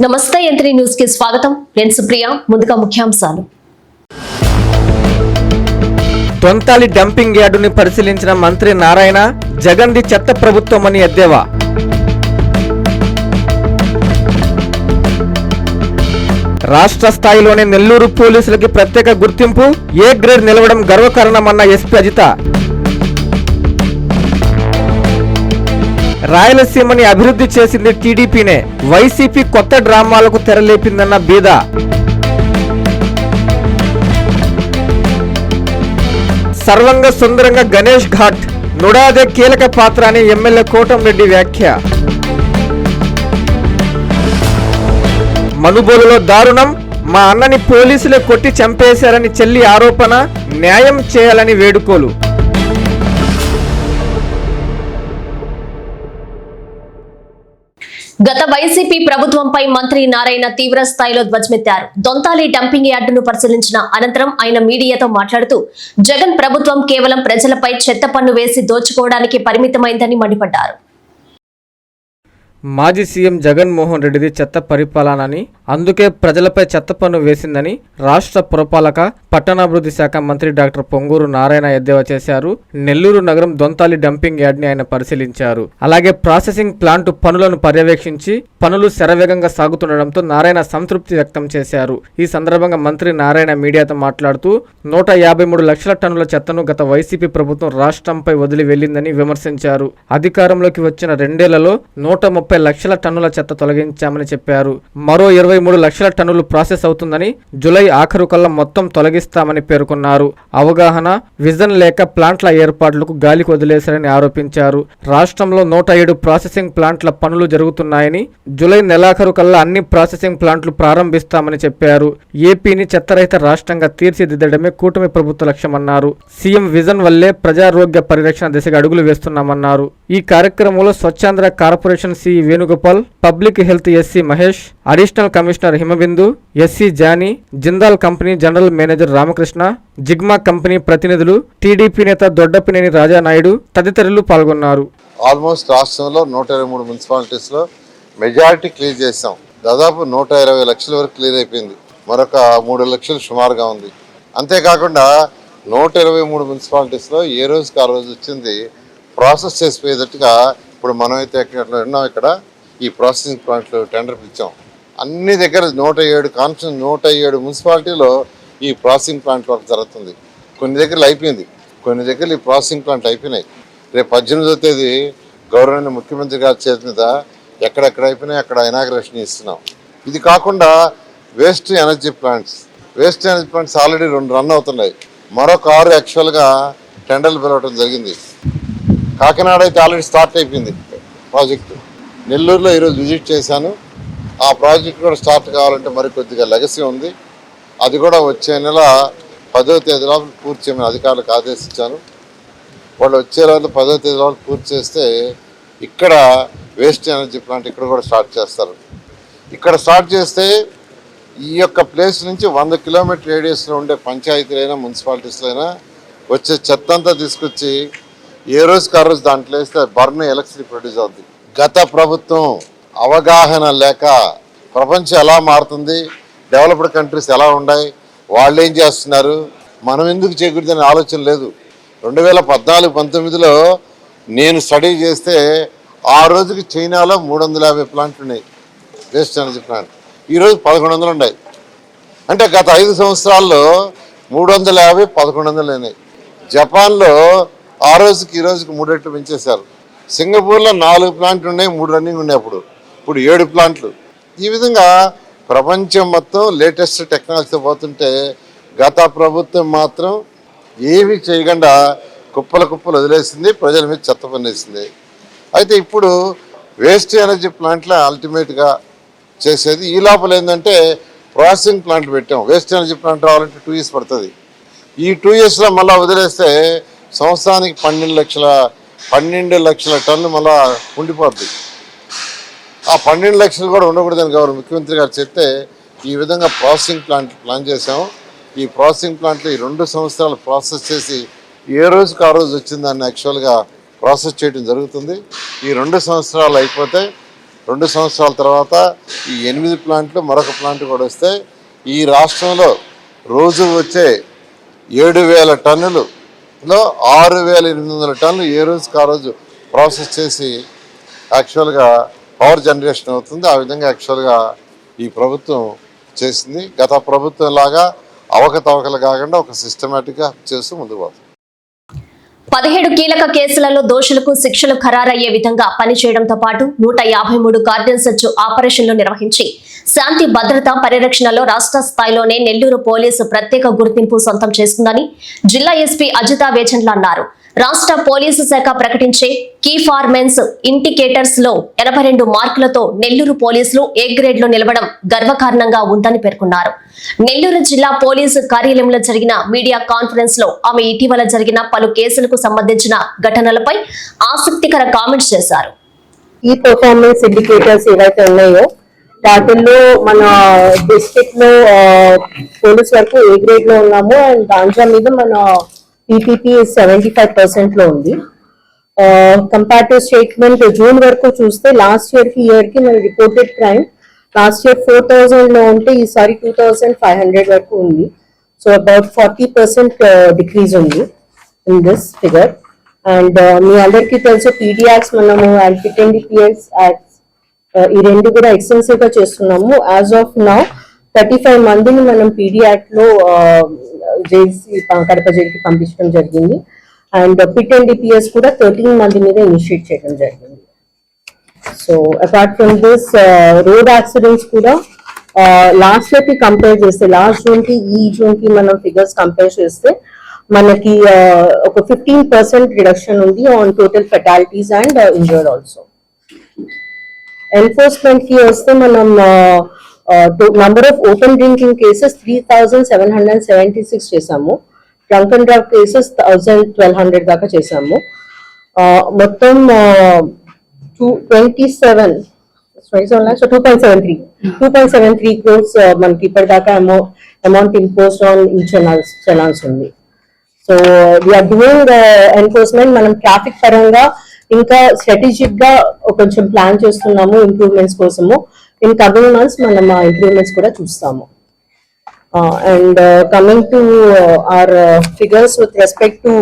నమస్తే యంత్రి న్యూస్ కి స్వాగతం. నేను సుప్రియ. ముందుగా ముఖ్యాంశాలు. దొంతాలి డంపింగ్ యార్డుని పరిశీలించిన మంత్రి నారాయణ, జగన్ది చెత్త ప్రభుత్వమని ఎద్దేవా. రాష్ట్ర స్థాయిలోనే నెల్లూరు పోలీసులకి ప్రత్యేక గుర్తింపు, ఏ గ్రేడ్ నిలవడం గర్వకారణమన్న ఎస్పీ అజిత. రాయలసీమని అభివృద్ధి చేసింది టీడీపీనే, వైసీపీ కొత్త డ్రామాలకు తెరలేపిందన్న బీద. సర్వంగ సుందరంగా గణేష్ ఘాట్, నుడాదే కీలక పాత్ర అని ఎమ్మెల్యే కోటంరెడ్డి వ్యాఖ్య. మనుబోలులో దారుణం, మా అన్నని పోలీసులే కొట్టి చంపేశారని చెల్లి ఆరోపణ, న్యాయం చేయాలని వేడుకోలు. గత వైసీపీ ప్రభుత్వంపై మంత్రి నారాయణ తీవ్ర స్థాయిలో ధ్వజమెత్తారు. దొంతాలి డంపింగ్ యార్డును పరిశీలించిన అనంతరం ఆయన మీడియాతో మాట్లాడుతూ జగన్ ప్రభుత్వం కేవలం ప్రజలపై చెత్త పన్ను వేసి దోచుకోవడానికి పరిమితమైందని మండిపడ్డారు. మాజీ సీఎం జగన్మోహన్ రెడ్డిది చెత్త పరిపాలనని, అందుకే ప్రజలపై చెత్త పన్ను వేసిందని రాష్ట్ర పురపాలక పట్టణాభివృద్ధి శాఖ మంత్రి డాక్టర్ పొంగూరు నారాయణ ఎద్దేవా చేశారు. నెల్లూరు నగరం దొంతాలి డంపింగ్ యార్డ్ ని ఆయన పరిశీలించారు. అలాగే ప్రాసెసింగ్ ప్లాంట్ పనులను పర్యవేక్షించి పనులు శరవేగంగా సాగుతుండటంతో నారాయణ సంతృప్తి వ్యక్తం చేశారు. ఈ సందర్భంగా మంత్రి నారాయణ మీడియాతో మాట్లాడుతూ 153 లక్షల టన్నుల చెత్తను గత వైసీపీ ప్రభుత్వం రాష్ట్రంపై వదిలి వెళ్లిందని విమర్శించారు. అధికారంలోకి వచ్చిన 2 ఏళ్లలో 130 లక్షల టన్నుల చెత్త తొలగించామని చెప్పారు. మరో 23 లక్షల టన్నులు ప్రాసెస్ అవుతుందని, జులై ఆఖరు కల్లా మొత్తం తొలగిస్తామని పేర్కొన్నారు. అవగాహన, విజన్ లేక ప్లాంట్ల ఏర్పాట్లకు గాలికి వదిలేశారని ఆరోపించారు. రాష్ట్రంలో 107 ప్రాసెసింగ్ ప్లాంట్ల పనులు జరుగుతున్నాయని, జులై నెలాఖరు కల్లా అన్ని ప్రాసెసింగ్ ప్లాంట్లు ప్రారంభిస్తామని చెప్పారు. ఏపీని చెత్తరహిత రాష్ట్రంగా తీర్చిదిద్దడమే కూటమి ప్రభుత్వ లక్ష్యమన్నారు. సీఎం విజన్ వల్లే ప్రజారోగ్య పరిరక్షణ దిశగా అడుగులు వేస్తున్నామన్నారు. ఈ కార్యక్రమంలో Swachhandhra corporation C Venugopal, public health SC Mahesh, additional commissioner Himabindu, SC Jani, Jindal company general manager Ramakrishna, Zigma company ప్రతినిధులు, టీడీపీ నేత దొడ్డపినేని రాజానాయుడు తదితరులు పాల్గొన్నారు. ఆల్మోస్ట్ రాష్ట్రంలో 123 మున్సిపాలిటీస్ లో మెజారిటీ క్లియర్ చేసాం. దాదాపు 120 లక్షల వరకు క్లియర్ అయిపోయింది. మరొక 3 లక్షలు సుమారుగా ఉంది. అంతేకాకుండా 123 మున్సిపాలిటీస్ లో ఏ రోజుకి ఆ రోజు వచ్చింది ప్రాసెస్ చేసిపోయేటట్టుగా ఇప్పుడు మనమైతే ఉన్నాం. ఇక్కడ ఈ ప్రాసెసింగ్ ప్లాంట్లు టెండర్ పిలిచాం. అన్ని దగ్గర 107 మున్సిపాలిటీలో ఈ ప్రాసెసింగ్ ప్లాంట్ వర్క్ జరుగుతుంది. కొన్ని దగ్గరలు అయిపోయింది, కొన్ని దగ్గరలు ఈ ప్రాసెసింగ్ ప్లాంట్ అయిపోయినాయి. రేపు 18వ తేదీ గౌరవనీయ ముఖ్యమంత్రి గారి చేతి మీద ఎక్కడెక్కడ అయిపోయినాయి అక్కడ ఇనాగ్రేషన్ ఇస్తున్నాం. ఇది కాకుండా waste energy plants already 2 run అవుతున్నాయి. మరొక 6 యాక్చువల్గా టెండర్లు పిలవడం జరిగింది. కాకినాడ అయితే ఆల్రెడీ స్టార్ట్ అయిపోయింది ప్రాజెక్టు. నెల్లూరులో ఈరోజు విజిట్ చేశాను. ఆ ప్రాజెక్ట్ కూడా స్టార్ట్ కావాలంటే మరి కొద్దిగా లెగసీ ఉంది. అది కూడా వచ్చే నెల 10వ తేదీ లోపల పూర్తి చేయమని అధికారులకు ఆదేశించాను. వాళ్ళు వచ్చే రోజు 10వ తేదీ లోపల పూర్తి చేస్తే ఇక్కడ వేస్ట్ ఎనర్జీ ప్లాంట్ ఇక్కడ కూడా స్టార్ట్ చేస్తారు. ఇక్కడ స్టార్ట్ చేస్తే ఈ యొక్క ప్లేస్ నుంచి 100 కిలోమీటర్ రేడియస్లో ఉండే పంచాయతీలైనా మున్సిపాలిటీస్లో అయినా వచ్చే చెత్త అంతా తీసుకొచ్చి ఏ రోజుకి ఆ రోజు దాంట్లో వేస్తే బర్న్ ఎలక్ట్రిసిటీ ప్రొడ్యూస్ అవుతుంది. గత ప్రభుత్వం అవగాహన లేక ప్రపంచం ఎలా మారుతుంది, డెవలప్డ్ కంట్రీస్ ఎలా ఉన్నాయి, వాళ్ళు ఏం చేస్తున్నారు, మనం ఎందుకు చేయకూడదనే ఆలోచన లేదు. 2014-19లో నేను స్టడీ చేస్తే ఆ రోజుకి చైనాలో 350 ప్లాంట్లు ఉన్నాయి వేస్ట్ ఎనర్జీ ప్లాంట్. ఈరోజు 1100 ఉన్నాయి. అంటే గత 5 సంవత్సరాల్లో 350, 1100 అయినాయి. జపాన్లో ఆ రోజుకి ఈ రోజుకి 3 రెట్లు పెంచేశారు. సింగపూర్లో 4 ప్లాంట్లు ఉన్నాయి, 3 రన్నింగ్ ఉన్నాయి. ఇప్పుడు 7 ప్లాంట్లు. ఈ విధంగా ప్రపంచం మొత్తం లేటెస్ట్ టెక్నాలజీతో పోతుంటే గత ప్రభుత్వం మాత్రం ఏమీ చేయకుండా కుప్పలు వదిలేసింది, ప్రజల మీద చెత్త పన్నేసింది. అయితే ఇప్పుడు వేస్ట్ ఎనర్జీ ప్లాంట్లో అల్టిమేట్గా చేసేది ఈ లోపల ఏంటంటే ప్రాసెసింగ్ ప్లాంట్ పెట్టాం. వేస్ట్ ఎనర్జీ ప్లాంట్ రావాలంటే 2 years పడుతుంది. ఈ 2 yearsలో మళ్ళీ వదిలేస్తే సంవత్సరానికి 12 లక్షల టన్ను మళ్ళా ఉండిపోద్ది. ఆ 12 లక్షలు కూడా ఉండకూడదని గౌరవ ముఖ్యమంత్రి గారు చెప్తే ఈ విధంగా ప్రాసెసింగ్ ప్లాన్ చేసాము. ఈ ప్రాసెసింగ్ ప్లాంట్లో ఈ 2 సంవత్సరాలు ప్రాసెస్ చేసి ఏ రోజుకి ఆ రోజు వచ్చిందాన్ని యాక్చువల్గా ప్రాసెస్ చేయడం జరుగుతుంది. ఈ 2 సంవత్సరాలు అయిపోతే 2 సంవత్సరాల తర్వాత ఈ 8 ప్లాంట్లు మరొక ప్లాంట్ కూడా వస్తే ఈ రాష్ట్రంలో రోజు వచ్చే 7,000 టన్నులలో 6,800 టన్నులు ఏ రోజుకి ఆ రోజు ప్రాసెస్ చేసి యాక్చువల్గా పవర్ జనరేషన్ అవుతుంది. ఆ విధంగా యాక్చువల్గా ఈ ప్రభుత్వం చేసింది. గత ప్రభుత్వం లాగా అవకతవకలు కాకుండా ఒక సిస్టమేటిక్గా చేస్తూ ముందుకు పోతుంది. 17 కీలక కేసులలో దోషులకు శిక్షలు ఖరారయ్యే విధంగా పనిచేయడంతో పాటు 153 గార్డెన్ సెర్చ్ ఆపరేషన్లు నిర్వహించి శాంతి భద్రత పరిరక్షణలో రాష్ట్ర స్థాయిలోనే నెల్లూరు పోలీసు ప్రత్యేక గుర్తింపు సొంతం చేసుకుందని జిల్లా ఎస్పీ అజితా వేచండ్ల అన్నారు. రాష్ట్ర పోలీసు శాఖ ప్రకటించే కీ ఫార్మెన్స్ ఇండికేటర్స్ లో 82 మార్కులతో నెల్లూరు పోలీసులు ఏ గ్రేడ్ లో నిలవడం గర్వకారణంగా ఉందని పేర్కొన్నారు. నెల్లూరు జిల్లా పోలీసు కార్యాలయంలో జరిగిన మీడియా కాన్ఫరెన్స్ లో ఆమె ఇటీవల జరిగిన పలు కేసులకు సంబంధించిన ఘటనలపై ఆసక్తికర కామెంట్స్ చేశారు. ఈ పర్ఫార్మెన్స్ ఇండికేటర్స్ ఏవైతే ఉన్నాయో వాటిల్లో మన డిస్ట్రిక్ట్ లో పోలీస్ వరకు ఏ గ్రేడ్ లో ఉన్నామో అండ్ దాంట్లో మీద మన పీపీపీ 75% లో ఉంది. కంపారిటివ్ స్టేట్మెంట్ జూన్ వరకు చూస్తే లాస్ట్ ఇయర్ కి మన రిపోర్టెడ్ క్రైమ్ లాస్ట్ ఇయర్ 4,000 లో ఉంటే ఈసారి 2,500 వరకు ఉంది. సో అబౌట్ 40% డిక్రీజ్ ఉంది ఇన్ దిస్ ఫిగర్. అండ్ మీ అందరికీ తెలుసు పీడీ యాక్ట్స్ మనము అండ్ పిటెన్డిపిఎస్ యాక్ట్స్ ఈ రెండు కూడా ఎక్స్టెన్సివ్ గా చేస్తున్నాము. యాజ్ ఆఫ్ నౌ 35 మందిని మనం పీడీ యాక్ట్ లో కడప జైలుకి పంపించడం జరిగింది. అండ్ పిటెన్డిపిఎస్ కూడా 13 మంది మీద ఇనిషియేట్ చేయడం జరిగింది. So apart from this road accidents కూడా లాస్ట్ ఇయర్ కి కంపేర్ చేస్తే లాస్ట్ జూన్ కి ఈ జూన్ కి మనం ఫిగర్స్ కంపేర్ చేస్తే మనకి ఒక 15% రిడక్షన్ ఉంది on total fatalities and injured also. Enforcement కి వస్తే మనం number of open drinking cases 3,776 చేసాము. డ్రంక్ అండ్ డ్రైవ్ కేసెస్ 1,200 దాకా చేసాము. మొత్తం 2.73 crores మనకి ఇప్పటిదాకా అమౌంట్ ఇంపోజ్డ్ ఆన్ ఈ చలాన్స్ ఉంది. So we're doing enforcement. మనం ట్రాఫిక్ పరంగా ఇంకా స్ట్రాటజిక్ గా కొంచెం ప్లాన్ చేస్తున్నాము ఇంప్రూవ్మెంట్స్ కోసము. ఇన్ కమింగ్ మంత్స్ మనం ఆ ఇంప్రూవ్మెంట్స్ కూడా చూస్తాము. And coming to our figures with respect to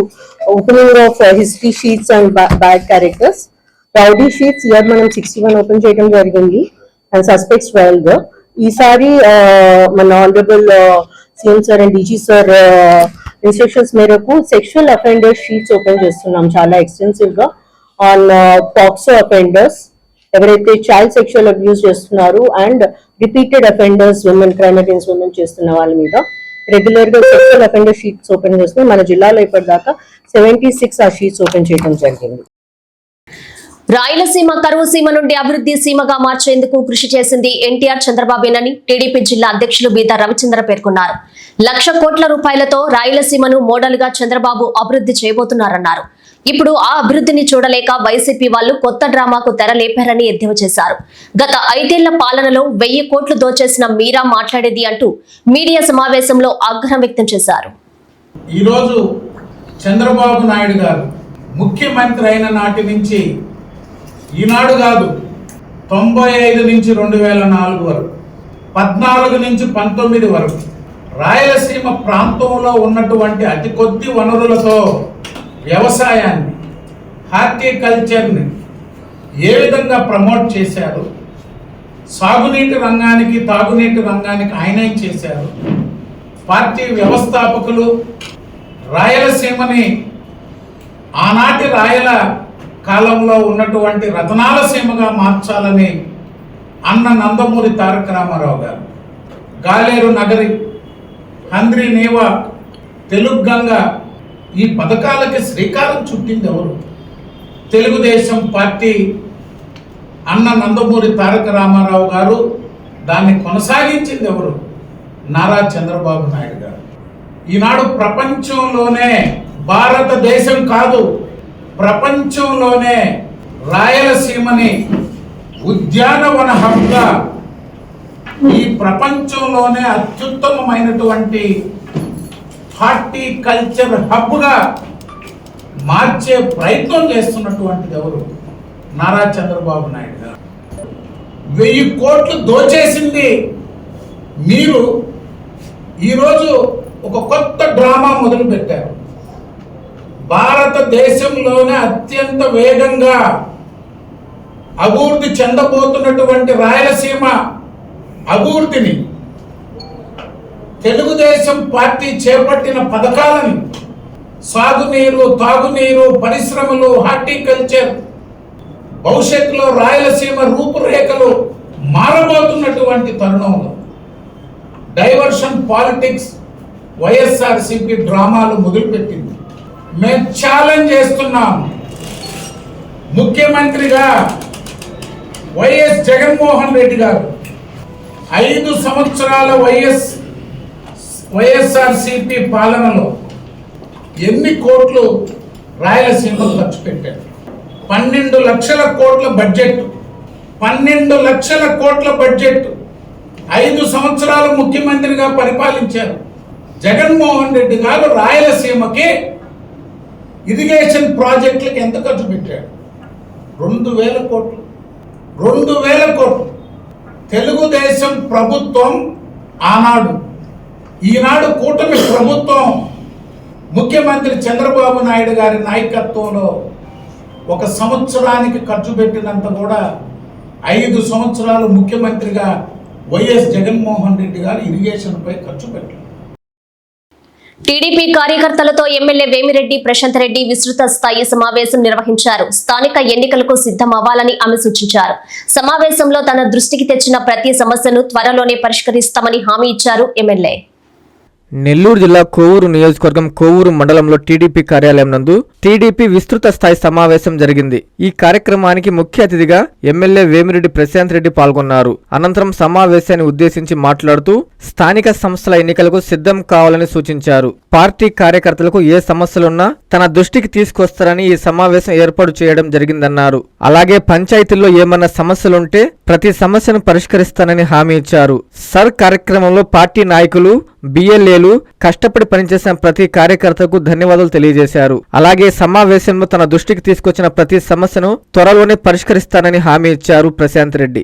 opening of history sheets and bad characters. Rowdy sheets year మనం 61 ఓపెన్ చేయడం జరిగింది అండ్ సస్పెక్ట్స్ 12. ఈసారి మన honourable CM sir and DG sir instructions మేరకు సెక్షువల్ అఫెండర్ షీట్స్ ఓపెన్ చేస్తున్నాం చాలా extensive గా on POCSO offenders ఎవరైతే చైల్డ్ సెక్షువల్ అబ్యూస్ చేస్తున్నారు and repeated offenders women crime against women చేస్తున్న వాళ్ళ మీద రెగ్యులర్ గా సెక్షువల్ అఫెండర్ షీట్స్ ఓపెన్ చేస్తున్నాం. మన జిల్లాలో ఇప్పటిదాకా 76 ఆ షీట్స్ ఓపెన్ చేయడం జరిగింది. రాయలసీమ కరువు సీమ నుండి అభివృద్ధి సీమగా మార్చేందుకు కృషి చేసింది ఎన్టీఆర్ చంద్రబాబేనని టీడీపీ జిల్లా అధ్యక్షులు బీదా రవిచంద్ర పేర్కొన్నారు. 1,00,000 కోట్ల రూపాయలతో రాయలసీమను మోడల్ గా చంద్రబాబు అభివృద్ధి చేయబోతున్నారన్నారు. ఇప్పుడు ఆ అభివృద్ధిని చూడలేక వైసీపీ వాళ్లు కొత్త డ్రామాకు తెరలేపారని ఎద్దేవా చేశారు. గత 5 ఏళ్ల పాలనలో 1,000 కోట్లు దోచేసిన మీరా మాట్లాడేది అంటూ మీడియా సమావేశంలో ఆగ్రహం వ్యక్తం చేశారు. ఈరోజు చంద్రబాబు నాయుడు గారు ముఖ్యమంత్రి అయిన నాటి నుంచి ఈనాడు కాదు 95 నుంచి 2004 వరకు 14 నుంచి 19 వరకు రాయలసీమ ప్రాంతంలో ఉన్నటువంటి అతి కొద్ది వనరులతో వ్యవసాయాన్ని హార్టికల్చర్ని ఏ విధంగా ప్రమోట్ చేశారు, సాగునీటి రంగానికి తాగునీటి రంగానికి ఆయనేం చేశారు, పార్టీ వ్యవస్థాపకులు రాయలసీమని ఆనాటి రాయల కాలంలో ఉన్నటువంటి రతనాల సీమగా మార్చాలని అన్న నందమూరి తారక రామారావు గారు గాలేరు నగరి, హంద్రి నీవా, తెలుగంగ ఈ పథకాలకి శ్రీకారం చుట్టింది ఎవరు? తెలుగుదేశం పార్టీ అన్న నందమూరి తారక రామారావు గారు. దాన్ని కొనసాగించింది ఎవరు? నారా చంద్రబాబు నాయుడు గారు. ఈనాడు ప్రపంచంలోనే, భారతదేశం కాదు ప్రపంచంలోనే రాయలసీమని ఉద్యానవన హబ్గా, ఈ ప్రపంచంలోనే అత్యుత్తమమైనటువంటి హార్టికల్చర్ హబ్గా మార్చే ప్రయత్నం చేస్తున్నటువంటిది ఎవరు? నారా చంద్రబాబు నాయుడు గారు. 1000 కోట్లు దోచేసింది మీరు ఈరోజు ఒక కొత్త డ్రామా మొదలుపెట్టారు. భారతదేశంలోనే అత్యంత వేగంగా అభివృద్ధి చెందబోతున్నటువంటి రాయలసీమ అభివృద్ధిని, తెలుగుదేశం పార్టీ చేపట్టిన పథకాలను, సాగునీరు, తాగునీరు, పరిశ్రమలు, హార్టికల్చర్, భవిష్యత్తులో రాయలసీమ రూపురేఖలు మారబోతున్నటువంటి తరుణంలో డైవర్షన్ పాలిటిక్స్, వైఎస్ఆర్సీపీ డ్రామాలు మొదలుపెట్టింది. మేము ఛాలెంజ్ చేస్తున్నాం, ముఖ్యమంత్రిగా వైఎస్ జగన్మోహన్ రెడ్డి గారు 5 సంవత్సరాల వైఎస్ఆర్సీపీ పాలనలో ఎన్ని కోట్లు రాయలసీమకు ఖర్చు పెట్టారు? 12 లక్షల కోట్ల బడ్జెట్, 12 లక్షల కోట్ల బడ్జెట్ 5 సంవత్సరాలు ముఖ్యమంత్రిగా పరిపాలించారు. జగన్మోహన్ రెడ్డి గారు రాయలసీమకి ఇరిగేషన్ ప్రాజెక్టులకు ఎంత ఖర్చు పెట్టాడు? 2000 కోట్లు. 2000 కోట్లు. తెలుగుదేశం ప్రభుత్వం ఆనాడు, ఈనాడు కూటమి ప్రభుత్వం ముఖ్యమంత్రి చంద్రబాబు నాయుడు గారి నాయకత్వంలో ఒక సంవత్సరానికి ఖర్చు పెట్టినంత కూడా 5 సంవత్సరాలు ముఖ్యమంత్రిగా వైఎస్ జగన్మోహన్ రెడ్డి గారు ఇరిగేషన్పై ఖర్చు పెట్టారు. టీడీపీ కార్యకర్తలతో ఎమ్మెల్యే వేమిరెడ్డి ప్రశాంత్ రెడ్డి విస్తృత స్థాయి సమావేశం నిర్వహించారు. స్థానిక ఎన్నికలకు సిద్ధం అవ్వాలని ఆమె సూచించారు. సమావేశంలో తన దృష్టికి తెచ్చిన ప్రతి సమస్యను త్వరలోనే పరిష్కరిస్తామని హామీ ఇచ్చారు ఎమ్మెల్యే. నెల్లూరు జిల్లా కోవూరు నియోజకవర్గం కోవూరు మండలంలో టీడీపీ కార్యాలయం నందు టీడీపీ విస్తృత స్థాయి సమావేశం జరిగింది. ఈ కార్యక్రమానికి ముఖ్య అతిథిగా ఎమ్మెల్యే వేమిరెడ్డి ప్రశాంత్ రెడ్డి పాల్గొన్నారు. అనంతరం సమావేశాన్ని ఉద్దేశించి మాట్లాడుతూ స్థానిక సంస్థల ఎన్నికలకు సిద్ధం కావాలని సూచించారు. పార్టీ కార్యకర్తలకు ఏ సమస్యలున్నా తన దృష్టికి తీసుకొస్తారని ఈ సమావేశం ఏర్పాటు చేయడం జరిగిందన్నారు. అలాగే పంచాయతీల్లో ఏమన్నా సమస్యలుంటే ప్రతి సమస్యను పరిష్కరిస్తానని హామీ ఇచ్చారు. సర్ కార్యక్రమంలో పార్టీ నాయకులు, బిఎల్ఏలు, కష్టపడి పనిచేసిన ప్రతి కార్యకర్తకు ధన్యవాదాలు తెలియజేశారు. అలాగే సమావేశంలో తన దృష్టికి తీసుకొచ్చిన ప్రతి సమస్యను త్వరలోనే పరిష్కరిస్తానని హామీ ఇచ్చారు ప్రశాంత్ రెడ్డి.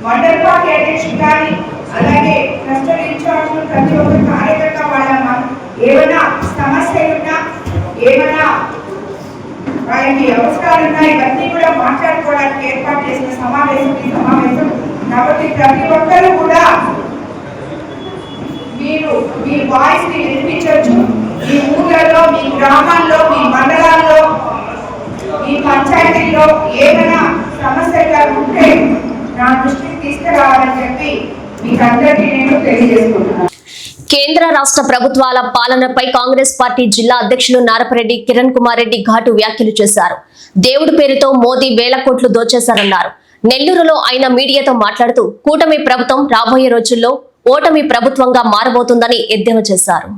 మండల పార్టీ అధ్యక్షులు కానీ అలాగే క్లస్టర్ ఇన్ఛార్జ్లు ప్రతి ఒక్క కార్యకర్త వాళ్ళ ఏమైనా సమస్యలున్నా, ఏమైనా వారికి అవసరాలున్నా ఇవన్నీ కూడా మాట్లాడుకోవడానికి ఏర్పాటు చేసిన సమావేశం ఈ సమావేశం. కాబట్టి ప్రతి ఒక్కరు కూడా మీరు మీ వాయిస్ ని వినిపించవచ్చు. మీ ఊళ్ళలో, మీ గ్రామాల్లో, మీ మండలాల్లో, మీ పంచాయతీల్లో ఏమైనా సమస్యగా ఉంటే నా దృష్టికి తీసుకురావాలని చెప్పి మీకు అందరికీ నేను తెలియజేసుకుంటున్నాను. కేంద్ర రాష్ట్ర ప్రభుత్వాల పాలనపై కాంగ్రెస్ పార్టీ జిల్లా అధ్యక్షులు నారపరెడ్డి కిరణ్ కుమార్ రెడ్డి ఘాటు వ్యాఖ్యలు చేశారు. దేవుడి పేరుతో మోదీ వేల కోట్లు దోచేశారన్నారు. నెల్లూరులో ఆయన మీడియాతో మాట్లాడుతూ కూటమి ప్రభుత్వం రాబోయే రోజుల్లో ఓటమి ప్రభుత్వంగా మారబోతుందని ఎద్దేవా చేశారు.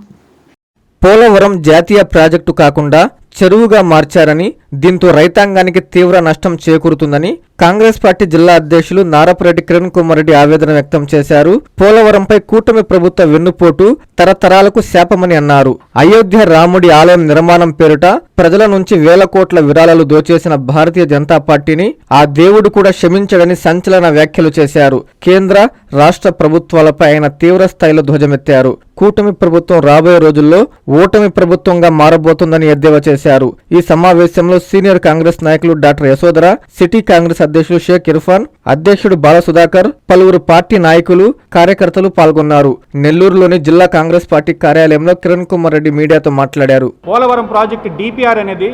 పోలవరం జాతీయ ప్రాజెక్టు కాకుండా చెరువుగా మార్చారని, దీంతో రైతాంగానికి తీవ్ర నష్టం చేకూరుతుందని కాంగ్రెస్ పార్టీ జిల్లా అధ్యక్షులు నారపరెడ్డి కిరణ్ కుమార్ రెడ్డి ఆవేదన వ్యక్తం చేశారు. పోలవరంపై కూటమి ప్రభుత్వ వెన్నుపోటు తరతరాలకు శాపమని అన్నారు. అయోధ్య రాముడి ఆలయం నిర్మాణం పేరుట ప్రజల నుంచి వేల కోట్ల విరాళాలు దోచేసిన భారతీయ జనతా పార్టీని ఆ దేవుడు కూడా క్షమించడని సంచలన వ్యాఖ్యలు చేశారు. కేంద్ర రాష్ట్ర ప్రభుత్వాలపై ఆయన తీవ్ర స్థాయిలో ధ్వజమెత్తారు. కూటమి ప్రభుత్వం రాబోయే రోజుల్లో ఓటమి ప్రభుత్వంగా మారబోతుందని ఎద్దేవా చేశారు. ఈ సమావేశంలో సీనియర్ కాంగ్రెస్ నాయకులు డాక్టర్ యశోధర, సిటీ కాంగ్రెస్ అధ్యక్షులు షేక్ ఇర్ఫాన్, అధ్యక్షుడు బాలసుధాకర్, పలువురు పార్టీ నాయకులు, కార్యకర్తలు పాల్గొన్నారు. నెల్లూరులోని జిల్లా కాంగ్రెస్ పార్టీ కార్యాలయంలో కిరణ్ కుమార్ రెడ్డి మీడియాతో మాట్లాడారు. పోలవరం ప్రాజెక్టు డిపిఆర్ అనేది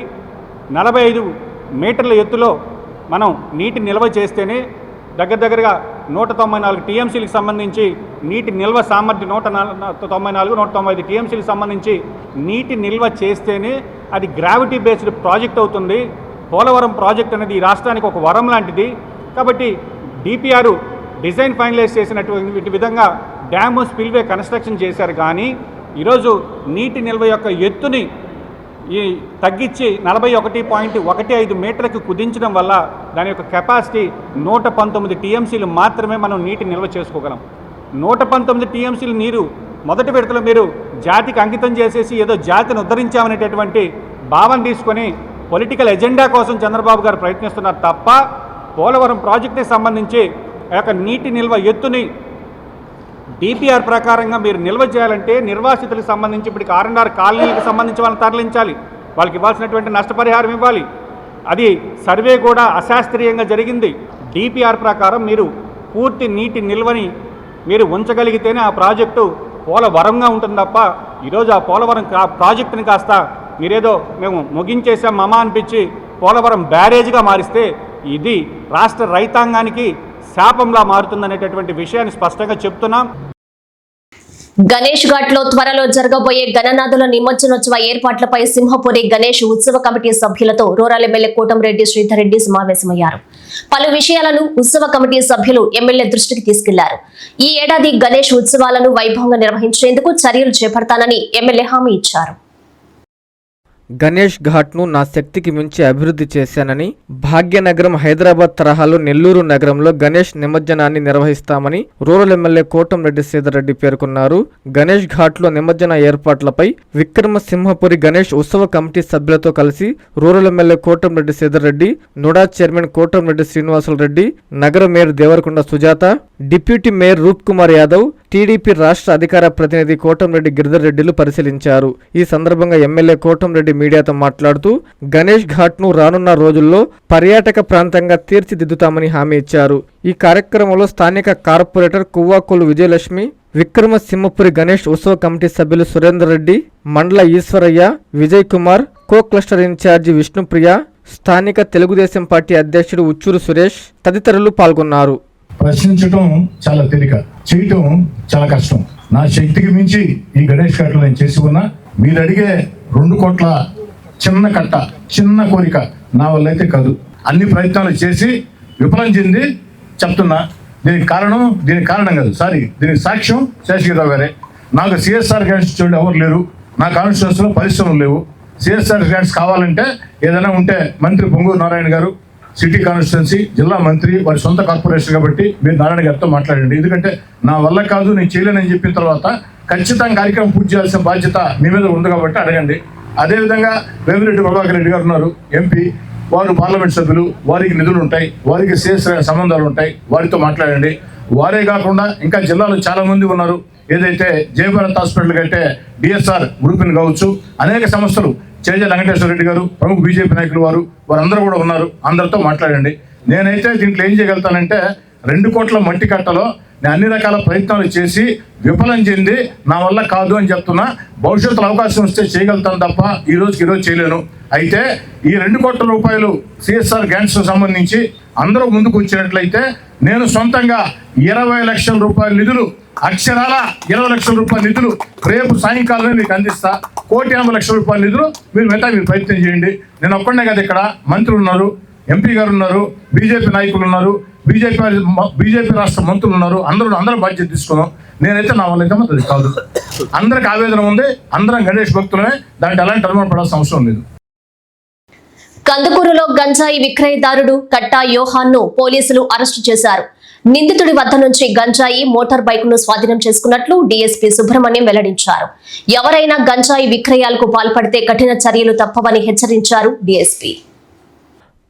45 మీటర్ల ఎత్తులో మనం నీటి నిల్వ చేస్తేనే దగ్గరగా 194 టీఎంసీలకు సంబంధించి నీటి నిల్వ సామర్థ్యం 195 టీఎంసీలకు సంబంధించి నీటి నిల్వ చేస్తేనే అది గ్రావిటీ బేస్డ్ ప్రాజెక్ట్ అవుతుంది. పోలవరం ప్రాజెక్ట్ అనేది ఈ రాష్ట్రానికి ఒక వరం లాంటిది. కాబట్టి డిపిఆర్ డిజైన్ ఫైనలైజ్ చేసినటువంటి విధంగా డ్యాము స్పిల్వే కన్స్ట్రక్షన్ చేశారు. కానీ ఈరోజు నీటి నిల్వ యొక్క ఎత్తుని తగ్గించి 41.15 మీటర్లకు కుదించడం వల్ల దాని యొక్క కెపాసిటీ 119 టీఎంసీలు మాత్రమే మనం నీటి నిల్వ చేసుకోగలం. 119 టీఎంసీలు నీరు మొదటి విడతలో మీరు జాతికి అంకితం చేసేసి ఏదో జాతిని ఉద్ధరించామనేటటువంటి భావన తీసుకొని పొలిటికల్ ఎజెండా కోసం చంద్రబాబు గారు ప్రయత్నిస్తున్నారు తప్ప పోలవరం ప్రాజెక్టుకి సంబంధించి ఆ యొక్క నీటి నిల్వ ఎత్తుని డిపిఆర్ ప్రకారంగా మీరు నిల్వ చేయాలంటే నిర్వాసితులకు సంబంధించి ఇప్పటికి R&R కాలనీలకు సంబంధించి వాళ్ళని తరలించాలి, వాళ్ళకి ఇవ్వాల్సినటువంటి నష్టపరిహారం ఇవ్వాలి. అది సర్వే కూడా అశాస్త్రీయంగా జరిగింది. డిపిఆర్ ప్రకారం మీరు పూర్తి నీటి నిల్వని మీరు ఉంచగలిగితేనే ఆ ప్రాజెక్టు పోలవరంగా ఉంటుంది తప్ప ఈరోజు ఆ పోలవరం ప్రాజెక్టుని కాస్త మీరేదో మేము ముగించేసాం మమ అనిపించి పోలవరం బ్యారేజ్గా మారిస్తే ఇది రాష్ట్ర రైతాంగానికి శాపంలా మారుతుందనేటటువంటి విషయాన్ని స్పష్టంగా చెప్తున్నాం. గణేష్ ఘాట్ లో త్వరలో జరగబోయే గణనాథుల నిమజ్జనోత్సవ ఏర్పాట్లపై సింహపురి గణేష్ ఉత్సవ కమిటీ సభ్యులతో రూరల్ ఎమ్మెల్యే కోటంరెడ్డి శ్రీధర్ రెడ్డి సమావేశమయ్యారు. పలు విషయాలను ఉత్సవ కమిటీ సభ్యులు ఎమ్మెల్యే దృష్టికి తీసుకెళ్లారు. ఈ ఏడాది గణేష్ ఉత్సవాలను వైభవంగా నిర్వహించేందుకు చర్యలు చేపడతానని ఎమ్మెల్యే హామీ ఇచ్చారు. గణేష్ ఘాట్ను నా శక్తికి మించి అభివృద్ధి చేశానని, భాగ్యనగరం హైదరాబాద్ తరహాలో నెల్లూరు నగరంలో గణేష్ నిమజ్జనాన్ని నిర్వహిస్తామని రూరల్ ఎమ్మెల్యే కోటంరెడ్డి శ్రీధర్ రెడ్డి పేర్కొన్నారు. గణేష్ ఘాట్లో నిమజ్జన ఏర్పాట్లపై విక్రమసింహపురి గణేష్ ఉత్సవ కమిటీ సభ్యులతో కలిసి rural MLA Kotamreddy Sridhar Reddy, NUDA chairman Kotamreddy Srinivasulu Reddy, నగర mayor Devarakonda Sujatha, deputy mayor Roop Kumar Yadav, TDP రాష్ట్ర అధికార ప్రతినిధి కోటంరెడ్డి గిరిధర్ రెడ్డిలు పరిశీలించారు. ఈ సందర్భంగా ఎమ్మెల్యే కోటంరెడ్డి మీడియాతో మాట్లాడుతూ గణేష్ ఘాట్ ను రానున్న రోజుల్లో పర్యాటక ప్రాంతంగా తీర్చిదిద్దుతామని హామీ ఇచ్చారు. ఈ కార్యక్రమంలో స్థానిక కార్పొరేటర్ కువ్వాకోలు విజయలక్ష్మి, విక్రమసింహపురి గణేష్ ఉత్సవ కమిటీ సభ్యులు Surender Reddy, Mandala Eshwaraiah, Vijay Kumar, co cluster incharge Vishnupriya, స్థానిక తెలుగుదేశం పార్టీ అధ్యక్షుడు ఉచ్చూరు సురేష్ తదితరులు పాల్గొన్నారు. ప్రశ్నించడం చాలా తేలిక, చేయటం చాలా కష్టం. నా శక్తికి మించి ఈ గణేష్ ఘాట్లో నేను చేసి ఉన్నా. మీరు అడిగే 2 కోట్ల చిన్న కట్ట, చిన్న కోరిక నా వల్ల అయితే కాదు. అన్ని ప్రయత్నాలు చేసి విఫలం చెంది చెప్తున్నా. దీనికి కారణం కాదు, దీనికి సాక్ష్యం శేషగిరిరావు గారే. నాకు సిఎస్ఆర్ గ్రాంట్స్ చూడండి ఎవరు లేరు, నా కాన్స్టిట్యూన్సీలో పరిశ్రమలు లేవు. సిఎస్ఆర్ గ్రాంట్స్ కావాలంటే ఏదైనా ఉంటే మంత్రి పొంగూరు నారాయణ గారు, సిటీ కాన్స్టిట్యున్సీ జిల్లా మంత్రి, వారి సొంత కార్పొరేషన్ కాబట్టి మీరు నారాయణ గారితో మాట్లాడండి. ఎందుకంటే నా వల్ల కాదు, నేను చేయలేనని చెప్పిన తర్వాత ఖచ్చితంగా కార్యక్రమం పూర్తి చేయాల్సిన బాధ్యత మీ మీద ఉంది కాబట్టి అడగండి. అదేవిధంగా వేమిరెడ్డి ప్రభాకర్ రెడ్డి గారు ఉన్నారు, ఎంపీ, వారు పార్లమెంట్ సభ్యులు, వారికి నిధులు ఉంటాయి, వారికి సిఎస్ సంబంధాలు ఉంటాయి, వారితో మాట్లాడండి. వారే కాకుండా ఇంకా జిల్లాలో చాలా మంది ఉన్నారు. ఏదైతే జయభారత్ హాస్పిటల్ కంటే డిఎస్ఆర్ గ్రూప్ని కావచ్చు, అనేక సంస్థలు, చేజ వెంకటేశ్వర రెడ్డి గారు, ప్రముఖ బీజేపీ నాయకులు వారందరూ కూడా ఉన్నారు. అందరితో మాట్లాడండి. నేనైతే దీంట్లో ఏం చేయగలుగుతానంటే 2 కోట్ల మట్టి కట్టలో నేను అన్ని రకాల ప్రయత్నాలు చేసి విఫలం చెంది నా వల్ల కాదు అని చెప్తున్నా. భవిష్యత్తులో అవకాశం వస్తే చేయగలుగుతాను తప్ప ఈ రోజుకి చేయలేను. అయితే ఈ 2 కోట్ల రూపాయలు సిఎస్ఆర్ గ్రాంట్స్ సంబంధించి అందరూ ముందుకు వచ్చినట్లయితే నేను సొంతంగా 20 లక్షల రూపాయల నిధులు, అక్షరాల 20 లక్షల రూపాయల నిధులు రేపు సాయంకాలమే మీకు అందిస్తా. 1,50,00,000 రూపాయల నిధులు మీరు ప్రయత్నం చేయండి. నేను ఒక్కడే కదా, ఇక్కడ మంత్రులు ఉన్నారు, ఎంపీ గారు ఉన్నారు, బీజేపీ నాయకులు ఉన్నారు, బీజేపీ రాష్ట్ర మంత్రులు ఉన్నారు. అందరూ బాధ్యత తీసుకున్నాం. నేనైతే నా వల్ల అయితే అది కాదు. అందరికి ఆవేదన ఉంది, అందరం గణేష్ భక్తులమే, దాంట్లో ఎలాంటి అనుమానం పడాల్సిన అవసరం లేదు. కందుకూరులో గంజాయి విక్రయదారుడు కట్టా యోహాన్ను పోలీసులు అరెస్టు చేశారు. నిందితుడి వద్ద నుంచి గంజాయి, మోటార్ బైక్ ను స్వాధీనం చేసుకున్నట్లు డీఎస్పీ సుబ్రహ్మణ్యం వెల్లడించారు. ఎవరైనా గంజాయి విక్రయాలకు పాల్పడితే కఠిన చర్యలు తప్పవని హెచ్చరించారు డీఎస్పీ.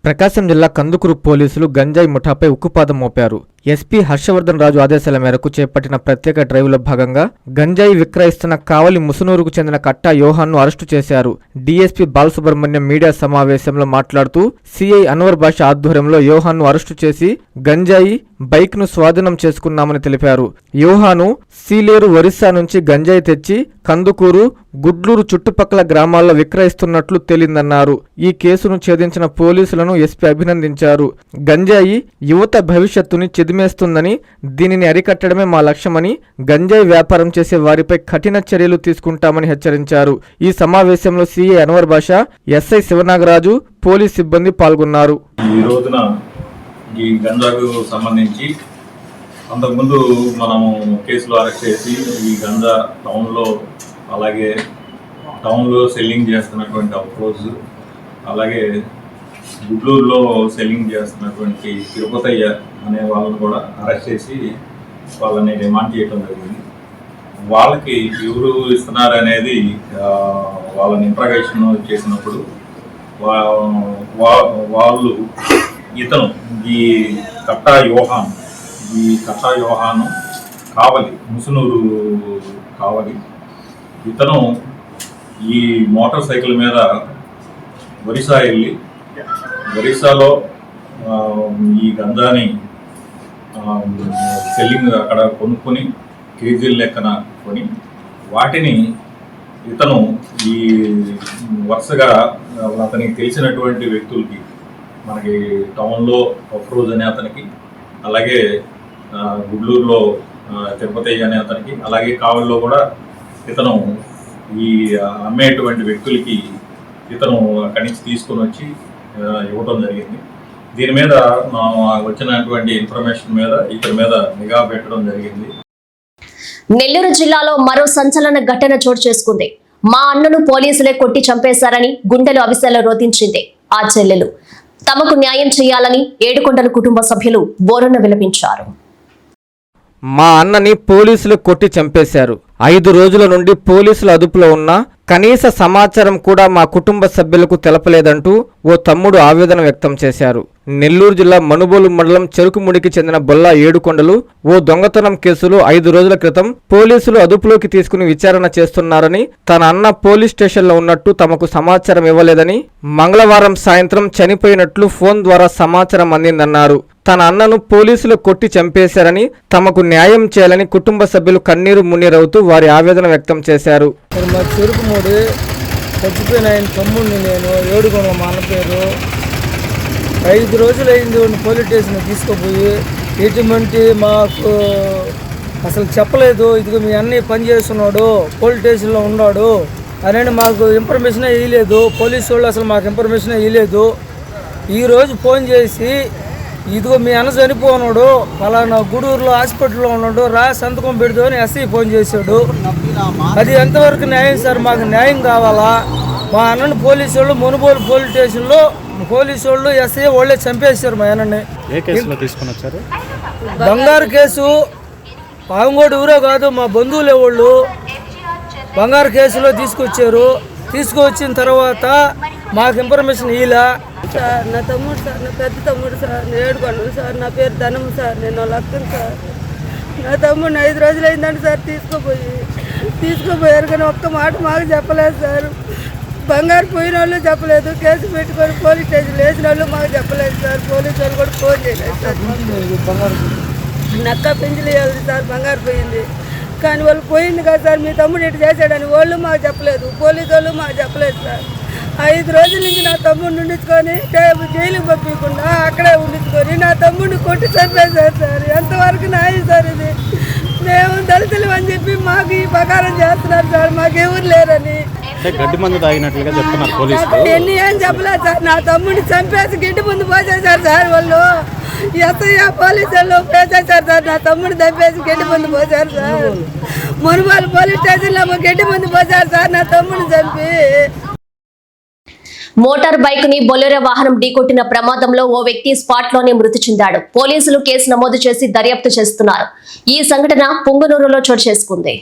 ప్రకాశం జిల్లా కందుకూరు పోలీసులు గంజాయి ముఠాపై ఉక్కుపాదం మోపారు. ఎస్పీ హర్షవర్ధన్ రాజు ఆదేశాల మేరకు చేపట్టిన ప్రత్యేక డ్రైవ్లో భాగంగా గంజాయి విక్రయిస్తున్న కావలి ముసునూరుకు చెందిన కట్టా యోహాన్ను అరెస్టు చేశారు. డీఎస్పీ బాలసుబ్రహ్మణ్యం మీడియా సమావేశంలో మాట్లాడుతూ సిఐ అన్వర్ బాషా ఆధ్వర్యంలో యోహాన్ను అరెస్టు చేసి గంజాయి, బైక్ ను స్వాధీనం చేసుకున్నామని తెలిపారు. యోహాను సీలేరు, ఒరిస్సా నుంచి గంజాయి తెచ్చి కందుకూరు, గుడ్లూరు చుట్టుపక్కల గ్రామాల్లో విక్రయిస్తున్నట్లు తేలిందన్నారు. ఈ కేసును ఛేదించిన పోలీసులను ఎస్పీ అభినందించారు. గంజాయి యువత భవిష్యత్తుని చెదిమేస్తుందని, దీనిని అరికట్టడమే మా లక్ష్యమని, గంజాయి వ్యాపారం చేసే వారిపై కఠిన చర్యలు తీసుకుంటామని హెచ్చరించారు. ఈ సమావేశంలో సిఐ అన్వర్ బాషా, ఎస్ఐ శివనాగరాజు, పోలీస్ సిబ్బంది పాల్గొన్నారు. ఈ రోజున ఈ గంజాకు సంబంధించి అంతకుముందు మనము కేసులో అరెస్ట్ చేసి ఈ గంజా టౌన్లో సెల్లింగ్ చేస్తున్నటువంటి అప్రోజ్, అలాగే గుడ్లూరులో సెల్లింగ్ చేస్తున్నటువంటి తిరుపతయ్య అనే వాళ్ళని కూడా అరెస్ట్ చేసి వాళ్ళని రిమాండ్ చేయడం జరిగింది. వాళ్ళకి ఎవరు ఇస్తున్నారు అనేది వాళ్ళని ఇంట్రాగేషన్ చేసినప్పుడు వాళ్ళు ఇతను ఈ కట్టా యోహాను కావలి, ముసునూరు కావలి, ఇతను ఈ మోటార్ సైకిల్ మీద ఒరిస్సా వెళ్ళి ఒరిస్సాలో ఈ గంజాని సెల్లింగ్ అక్కడ కొనుక్కొని కేజీల లెక్కన కొని వాటిని ఇతను ఈ వరుసగా అతనికి తెలిసినటువంటి వ్యక్తులకి, మనకి టౌన్లో అఫ్రోజ్ అనే అతనికి, అలాగే గుడ్లూరులో తిరుపతి అనే అతనికి, అలాగే కావలిలో కూడా ఇతను ఈ అమ్మేటువంటి వ్యక్తులకి ఇతను అక్కడి నుంచి తీసుకొని వచ్చి ఇవ్వడం జరిగింది. దీని మీద వచ్చినటువంటి ఇన్ఫర్మేషన్ మీద ఇతని మీద నిఘా పెట్టడం జరిగింది. నెల్లూరు జిల్లాలో మరో సంచలన ఘటన చోటు చేసుకుంది. మా అన్నను పోలీసులే కొట్టి చంపేశారని గుండెలు అవిసెల రోధించింది ఆ చెల్లెలు. తమకు న్యాయం చేయాలని ఏడుకొండల కుటుంబ సభ్యులు బోరన్న విలపించారు. మా అన్నని పోలీసులు కొట్టి చంపేశారు. 5 రోజుల నుండి పోలీసుల అదుపులో ఉన్నా కనీస సమాచారం కూడా మా కుటుంబ సభ్యులకు తెలపలేదంటూ ఓ తమ్ముడు ఆవేదన వ్యక్తం చేశారు. నెల్లూరు జిల్లా మనుబోలు మండలం చెరుకుముడికి చెందిన బొల్లా ఏడుకొండలు ఓ దొంగతనం కేసులో 5 రోజుల క్రితం పోలీసులు అదుపులోకి తీసుకుని విచారణ చేస్తున్నారని, తన అన్న పోలీస్ స్టేషన్లో ఉన్నట్టు తమకు సమాచారం ఇవ్వలేదని, మంగళవారం సాయంత్రం చనిపోయినట్లు ఫోన్ ద్వారా సమాచారం అందిందన్నారు. తన అన్నను పోలీసులు కొట్టి చంపేశారని, తమకు న్యాయం చేయాలని కుటుంబ సభ్యులు కన్నీరు మున్నీరవుతూ వారి ఆవేదన వ్యక్తం చేశారు. మా చెరుకుమూడి చచ్చిపోయిన ఆయన తమ్ముడిని నేను ఏడుకొండ, మా అన్న పేరు. 5 రోజులు అయింది పోలీస్ స్టేషన్ తీసుకుపోయి ఎటువంటి మాకు అసలు చెప్పలేదు. ఇదిగో మీ అన్నీ పని చేస్తున్నాడు, పోలీస్ స్టేషన్లో ఉన్నాడు అని మాకు ఇన్ఫర్మేషన్ ఇవ్వలేదు. పోలీసు వాళ్ళు అసలు మాకు ఇన్ఫర్మేషన్ ఇవ్వలేదు. ఈరోజు ఫోన్ చేసి ఇదిగో మీ అన్న చనిపోన్నాడు, పలానా గూడూరులో హాస్పిటల్లో ఉన్నాడు, రా సంతకం పెడుతూ అని ఎస్ఐ ఫోన్ చేశాడు. అది ఎంతవరకు న్యాయం సార్? మాకు న్యాయం కావాలా? మా అన్నని పోలీసు వాళ్ళు మునుబోలు పోలీస్ స్టేషన్లో పోలీసు వాళ్ళు ఎస్ఐ వాళ్ళే చంపేశారు మా అన్నని. బంగారు కేసు పాంగోడు ఊరే కాదు, మా బంధువులే వాళ్ళు బంగారు కేసులో తీసుకొచ్చారు. తీసుకువచ్చిన తర్వాత మాకు ఇన్ఫర్మేషన్ ఇలా సార్, నా తమ్ముడు సార్, నా పెద్ద తమ్ముడు సార్, నేను ఏడుకొండలు సార్, నా పేరు ధనం సార్, నేను లక్కను సార్. నా తమ్ముడిని 5 రోజులు అయిందంటే సార్ తీసుకుపోయారు, కానీ ఒక్క మాట మాకు చెప్పలేదు సార్. బంగారు పోయిన వాళ్ళు చెప్పలేదు, కేసు పెట్టుకొని పోలీస్ స్టేషన్ వేసిన వాళ్ళు మాకు చెప్పలేదు సార్. పోలీసు వాళ్ళు కూడా ఫోన్ చేయలేదు సార్. నక్క పెంచులు వేయాలి సార్, బంగారు పోయింది కానీ వాళ్ళు పోయింది కదా సార్, మీ తమ్ముడు ఇటు చేశాడని వాళ్ళు మాకు చెప్పలేదు, పోలీసు వాళ్ళు మాకు చెప్పలేదు సార్. 5 రోజుల నుంచి నా తమ్ముడిని ఉండించుకొని జైలుకి పంపించకుండా అక్కడే ఉండించుకొని నా తమ్ముడిని కొట్టి చంపేశారు సార్. ఎంతవరకు న్యాయం సార్ ఇది? మేము దళితులు అని చెప్పి మాకు ఈ ప్రకారం చేస్తున్నారు సార్, మాకెవరు లేరని. గడ్డి మందు తాగినట్లుగా చెప్తున్నారు పోలీసులు. ఎన్ని ఏం చెప్పలేదు సార్, నా తమ్ముడిని చంపేసి గిడ్డి ముందు పోసేశారు సార్ వాళ్ళు. ఎస్ఐ పోలీసు వాళ్ళు పోసేశారు సార్, నా తమ్ముడిని చంపేసి గడ్డి ముందు పోసారు సార్. మునుగోలు పోలీస్ స్టేషన్లో గడ్డి ముందు పోసారు సార్ నా తమ్ముడిని చంపి. మోటార్ బైక్ ని బొలెరో వాహనం ఢీకొట్టిన ప్రమాదంలో ఓ వ్యక్తి స్పాట్ లోనే మృతి చెందాడు. పోలీసులు కేసు నమోదు చేసి దర్యాప్తు చేస్తున్నారు. ఈ సంఘటన పుంగనూరులో చోటు చేసుకుంది.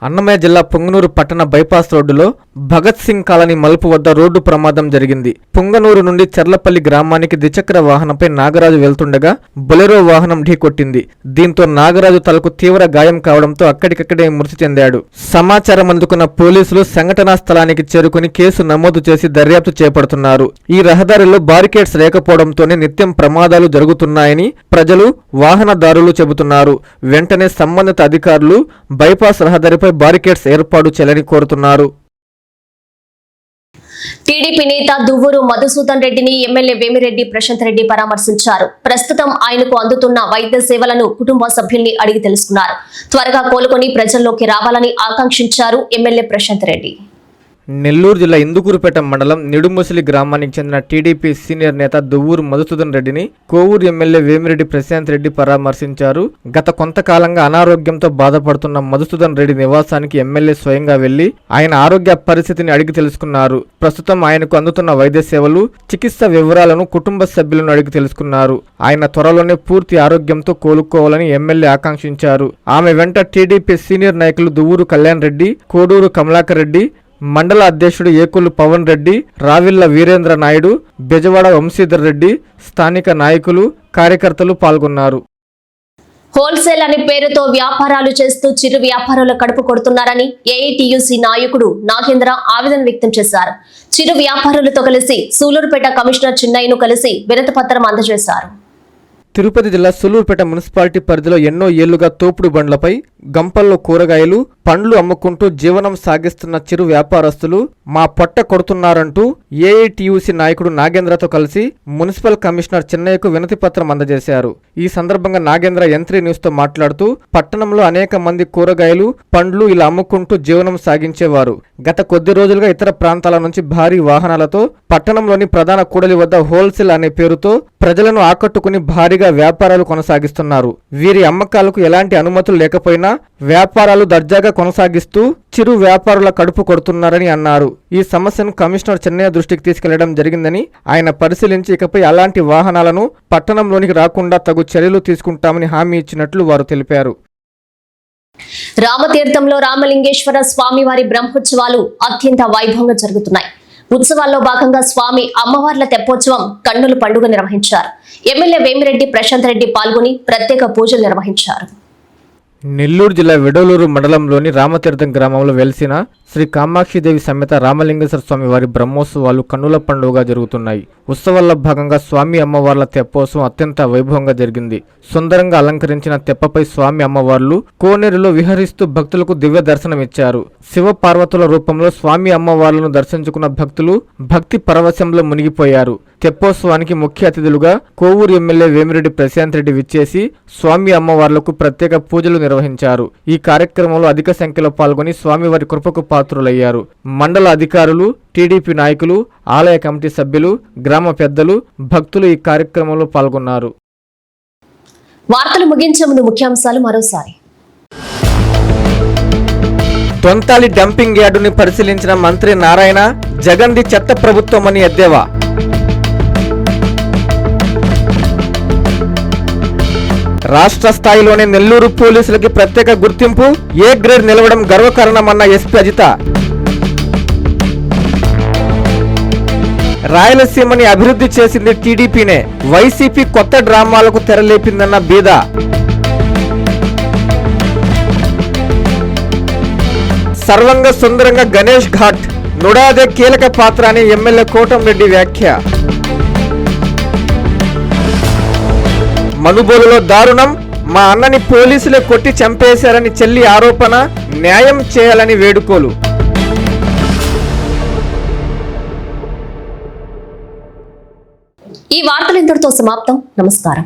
అన్నమయ్య జిల్లా పుంగనూరు పట్టణ బైపాస్ రోడ్డులో భగత్ సింగ్ కాలనీ మలుపు వద్ద రోడ్డు ప్రమాదం జరిగింది. పుంగనూరు నుండి చెర్లపల్లి గ్రామానికి ద్విచక్ర వాహనంపై నాగరాజు వెళ్తుండగా బొలెరో వాహనం ఢీకొట్టింది. దీంతో నాగరాజు తలకు తీవ్ర గాయం కావడంతో అక్కడికక్కడే మృతి చెందాడు. సమాచారం అందుకున్న పోలీసులు సంఘటనా స్థలానికి చేరుకుని కేసు నమోదు చేసి దర్యాప్తు చేపడుతున్నారు. ఈ రహదారిలో బారికేడ్స్ లేకపోవడంతోనే నిత్యం ప్రమాదాలు జరుగుతున్నాయని ప్రజలు, వాహనదారులు చెబుతున్నారు. వెంటనే సంబంధిత అధికారులు బైపాస్ రహదారిపై బారికేడ్స్ ఏర్పాటు చేయాలని కోరుతున్నారు. టీడీపీ నేత దువ్వూరు మధుసూదన్ రెడ్డిని ఎమ్మెల్యే వేమిరెడ్డి ప్రశాంత్ రెడ్డి పరామర్శించారు. ప్రస్తుతం ఆయనకు అందుతున్న వైద్య సేవలను కుటుంబ సభ్యుల్ని అడిగి తెలుసుకున్నారు. త్వరగా కోలుకొని ప్రజల్లోకి రావాలని ఆకాంక్షించారు ఎమ్మెల్యే ప్రశాంత్ రెడ్డి. నెల్లూరు జిల్లా ఇందుకూరుపేట మండలం నిడుముసలి గ్రామానికి చెందిన టీడీపీ సీనియర్ నేత దువ్వూరు మధుసూదన్ రెడ్డిని కోవూరు ఎమ్మెల్యే వేమిరెడ్డి ప్రశాంత్ రెడ్డి పరామర్శించారు. గత కొంతకాలంగా అనారోగ్యంతో బాధపడుతున్న మధుసూదన్ రెడ్డి నివాసానికి ఎమ్మెల్యే స్వయంగా వెళ్లి ఆయన ఆరోగ్య పరిస్థితిని అడిగి తెలుసుకున్నారు. ప్రస్తుతం ఆయనకు అందుతున్న వైద్య సేవలు, చికిత్స వివరాలను కుటుంబ సభ్యులను అడిగి తెలుసుకున్నారు. ఆయన త్వరలోనే పూర్తి ఆరోగ్యంతో కోలుకోవాలని ఎమ్మెల్యే ఆకాంక్షించారు. ఆమె వెంట టీడీపీ సీనియర్ నాయకులు దువ్వూరు కళ్యాణ్ రెడ్డి, కోడూరు కమలాకర్ రెడ్డి, మండల అధ్యక్షుడు ఏకులు పవన్ రెడ్డి, రావిళ్ల వీరేంద్ర నాయుడు, బెజవాడ వంశీధర్ రెడ్డి, స్థానిక నాయకులు, కార్యకర్తలు పాల్గొన్నారు. హోల్సేల్ అనే పేరుతో వ్యాపారాలు చేస్తూ చిరు వ్యాపారుల కడుపు కొడుతున్నారని ఏఐటీయూసీ నాయకుడు నాగేంద్ర ఆవేదన వ్యక్తం చేశారు. చిరు వ్యాపారులతో కలిసి సూలూరుపేట కమిషనర్ చిన్నయ్యను కలిసి వినతి పత్రం అందజేశారు. తిరుపతి జిల్లా సూలూరుపేట మున్సిపాలిటీ పరిధిలో ఎన్నో ఏళ్లుగా తోపుడు బండ్లపై గంపల్లో కూరగాయలు, పండ్లు అమ్ముకుంటూ జీవనం సాగిస్తున్న చిరు వ్యాపారస్తులు మా పొట్ట కొడుతున్నారంటూ ఏఐటీయూసీ నాయకుడు నాగేంద్రతో కలిసి మున్సిపల్ కమిషనర్ చిన్నయ్యకు వినతి పత్రం అందజేశారు. ఈ సందర్భంగా నాగేంద్ర యంత్రి న్యూస్ తో మాట్లాడుతూ పట్టణంలో అనేక మంది కూరగాయలు, పండ్లు ఇలా అమ్ముకుంటూ జీవనం సాగించేవారు. గత కొద్ది రోజులుగా ఇతర ప్రాంతాల నుంచి భారీ వాహనాలతో పట్టణంలోని ప్రధాన కూడలి వద్ద హోల్సేల్ అనే పేరుతో ప్రజలను ఆకట్టుకుని భారీగా వ్యాపారాలు కొనసాగిస్తున్నారు. వీరి అమ్మకాలకు ఎలాంటి అనుమతులు లేకపోయినా వ్యాపారాలు దర్జాగా కొనసాగిస్తూ చిరు వ్యాపారుల కడుపు కొడుతున్నారని అన్నారు. ఈ సమస్యను కమిషనర్ చెన్నయ్య దృష్టికి తీసుకెళ్లడం జరిగిందని, ఆయన పరిశీలించి ఇకపై అలాంటి వాహనాలను పట్టణంలోనికి రాకుండా తగు చర్యలు తీసుకుంటామని హామీ ఇచ్చినట్లు వారు తెలిపారు. రామతీర్థంలో రామలింగేశ్వర స్వామి వారి బ్రహ్మోత్సవాలు అత్యంత వైభవంగా జరుగుతున్నాయి. ఉత్సవాల్లో భాగంగా స్వామి అమ్మవార్ల తెప్పోత్సవం కన్నుల పండుగ నిర్వహించారు. ఎమ్మెల్యే వేమిరెడ్డి ప్రశాంత్ రెడ్డి పాల్గొని ప్రత్యేక పూజలు నిర్వహించారు. నెల్లూరు జిల్లా వెడలూరు మండలంలోని రామతీర్థం గ్రామంలో వెలిసిన శ్రీ కామాక్షిదేవి సమేత రామలింగేశ్వర స్వామి వారి బ్రహ్మోత్సవాలు కన్నుల పండుగగా జరుగుతున్నాయి. ఉత్సవాల్లో భాగంగా స్వామి అమ్మవార్ల తెప్పోత్సవం అత్యంత వైభవంగా జరిగింది. సుందరంగా అలంకరించిన తెప్పపై స్వామి అమ్మవార్లు కోనేరులో విహరిస్తూ భక్తులకు దివ్య దర్శనమిచ్చారు. శివ పార్వతుల రూపంలో స్వామి అమ్మవార్లను దర్శించుకున్న భక్తులు భక్తి పరవశంలో మునిగిపోయారు. తెప్పోత్సవానికి ముఖ్య అతిథులుగా కోవూరు ఎమ్మెల్యే వేమిరెడ్డి ప్రశాంత్ రెడ్డి విచ్చేసి స్వామి అమ్మవార్లకు ప్రత్యేక పూజలు నిర్వహించారు. ఈ కార్యక్రమంలో అధిక సంఖ్యలో పాల్గొని స్వామివారి కృపకు పాత్రులయ్యారు. మండల అధికారులు, టీడీపీ నాయకులు, ఆలయ కమిటీ సభ్యులు, గ్రామ పెద్దలు, భక్తులు ఈ కార్యక్రమంలో పాల్గొన్నారు. వార్తలు ముగించే ముందు ముఖ్యాంశాలు మరోసారి. దొంతాలి డంపింగ్ యార్డుని పరిశీలించిన మంత్రి నారాయణ, జగన్ది చెత్త ప్రభుత్వమని ఎద్దేవా. రాష్ట్ర స్థాయిలోనే నెల్లూరు పోలీసులకి ప్రత్యేక గుర్తింపు, ఏ గ్రేడ్ నిలవడం గర్వకారణమన్న ఎస్పీ అజిత. రాయలసీమని అభివృద్ధి చేసింది టీడీపీనే, వైసీపీ కొత్త డ్రామాలకు తెరలేపిందన్న బీద. సర్వంగ సుందరంగా గణేష్ ఘాట్, నుడాదే కీలక పాత్ర అని ఎమ్మెల్యే కోటంరెడ్డి వ్యాఖ్య. మనుబోలులో దారుణం, మా అన్నని పోలీసులే కొట్టి చంపేశారని చెల్లి ఆరోపణ, న్యాయం చేయాలని వేడుకోలు. ఈ వార్తలు ఇంతటితో సమాప్తం. నమస్కారం.